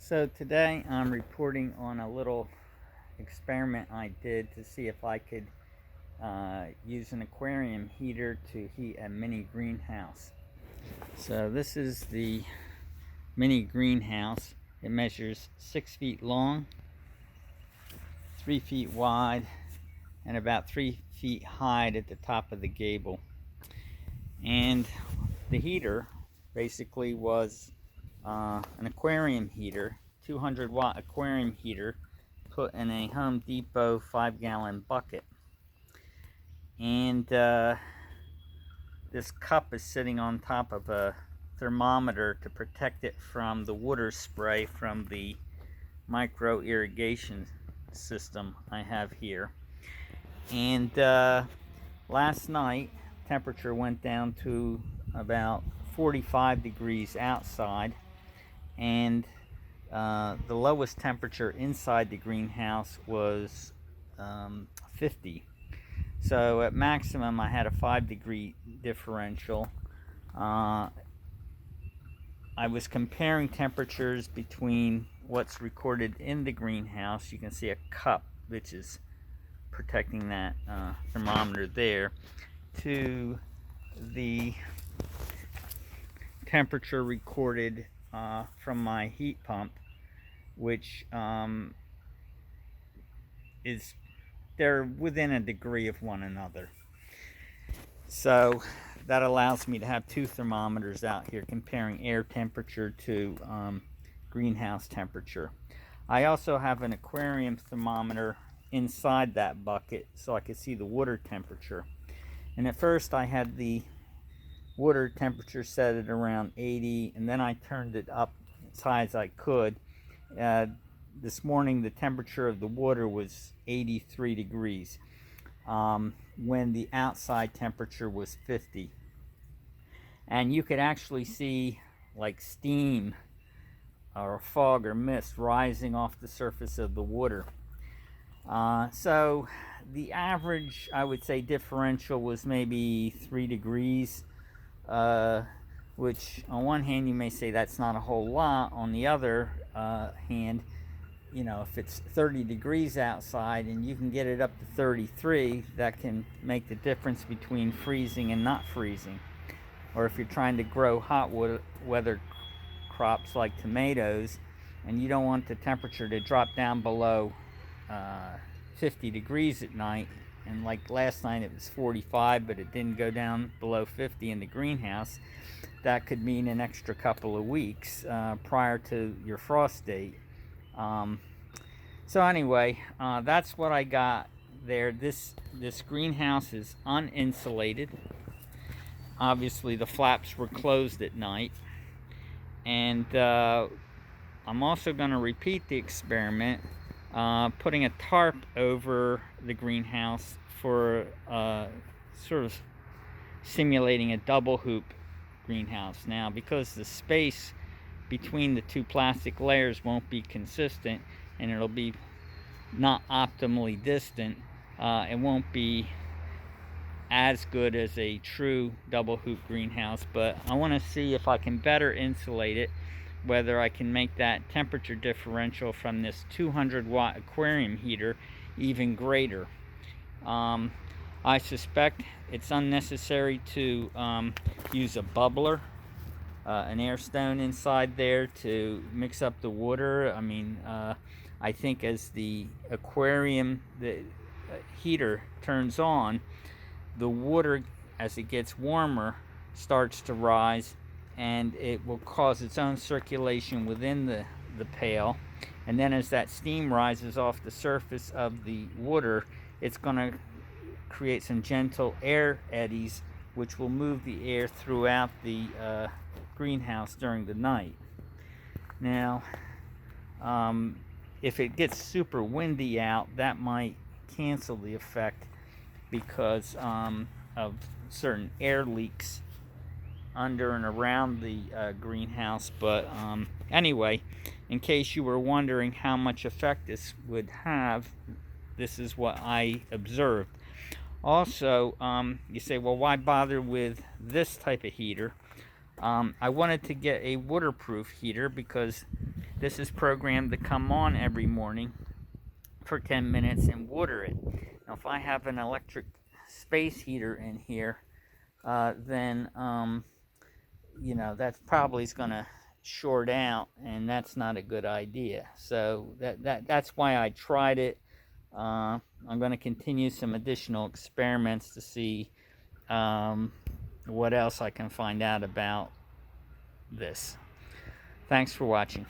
So today I'm reporting on a little experiment I did to see if I could use an aquarium heater to heat a mini greenhouse. So this is the mini greenhouse. It measures 6 feet long, 3 feet wide, and about 3 feet high at the top of the gable. And the heater basically was an aquarium heater, 200-watt aquarium heater, put in a Home Depot 5-gallon bucket. And this cup is sitting on top of a thermometer to protect it from the water spray from the micro irrigation system I have here. And last night temperature went down to about 45 degrees outside, and the lowest temperature inside the greenhouse was 50. So at maximum I had a 5-degree differential. I was comparing temperatures between what's recorded in the greenhouse. You can see a cup which is protecting that thermometer there, to the temperature recorded from my heat pump, which is, they're within a degree of one another. So that allows me to have two thermometers out here comparing air temperature to greenhouse temperature. I also have an aquarium thermometer inside that bucket so I could see the water temperature. And at first I had the water temperature set at around 80, and then I turned it up as high as I could. This morning the temperature of the water was 83 degrees when the outside temperature was 50. And you could actually see like steam or fog or mist rising off the surface of the water. So the average, I would say, differential was maybe 3 degrees, which on one hand you may say that's not a whole lot. On the other hand, you know, if it's 30 degrees outside and you can get it up to 33, that can make the difference between freezing and not freezing. Or if you're trying to grow hot weather crops like tomatoes and you don't want the temperature to drop down below 50 degrees at night, and like last night it was 45 but it didn't go down below 50 in the greenhouse, that could mean an extra couple of weeks prior to your frost date. So anyway, that's what I got there. This greenhouse is uninsulated. Obviously the flaps were closed at night, and I'm also going to repeat the experiment, putting a tarp over the greenhouse for sort of simulating a double hoop greenhouse. Now, because the space between the two plastic layers won't be consistent and it'll be not optimally distant, it won't be as good as a true double hoop greenhouse, but I want to see if I can better insulate it, whether I can make that temperature differential from this 200-watt aquarium heater even greater. I suspect it's unnecessary to use a bubbler, an air stone inside there to mix up the water. I mean, I think as the aquarium, the heater turns on, the water, as it gets warmer, starts to rise, and it will cause its own circulation within the pail. And then as that steam rises off the surface of the water, it's going to create some gentle air eddies, which will move the air throughout the greenhouse during the night. Now, if it gets super windy out, that might cancel the effect because of certain air leaks under and around the greenhouse. But anyway, in case you were wondering how much effect this would have, this is what I observed. Also, you say, well, why bother with this type of heater? I wanted to get a waterproof heater because This is programmed to come on every morning for 10 minutes and water it. Now, if I have an electric space heater in here, then you know, that's probably going to short out, and that's not a good idea. So that's why I tried it. I'm going to continue some additional experiments to see what else I can find out about this. Thanks for watching.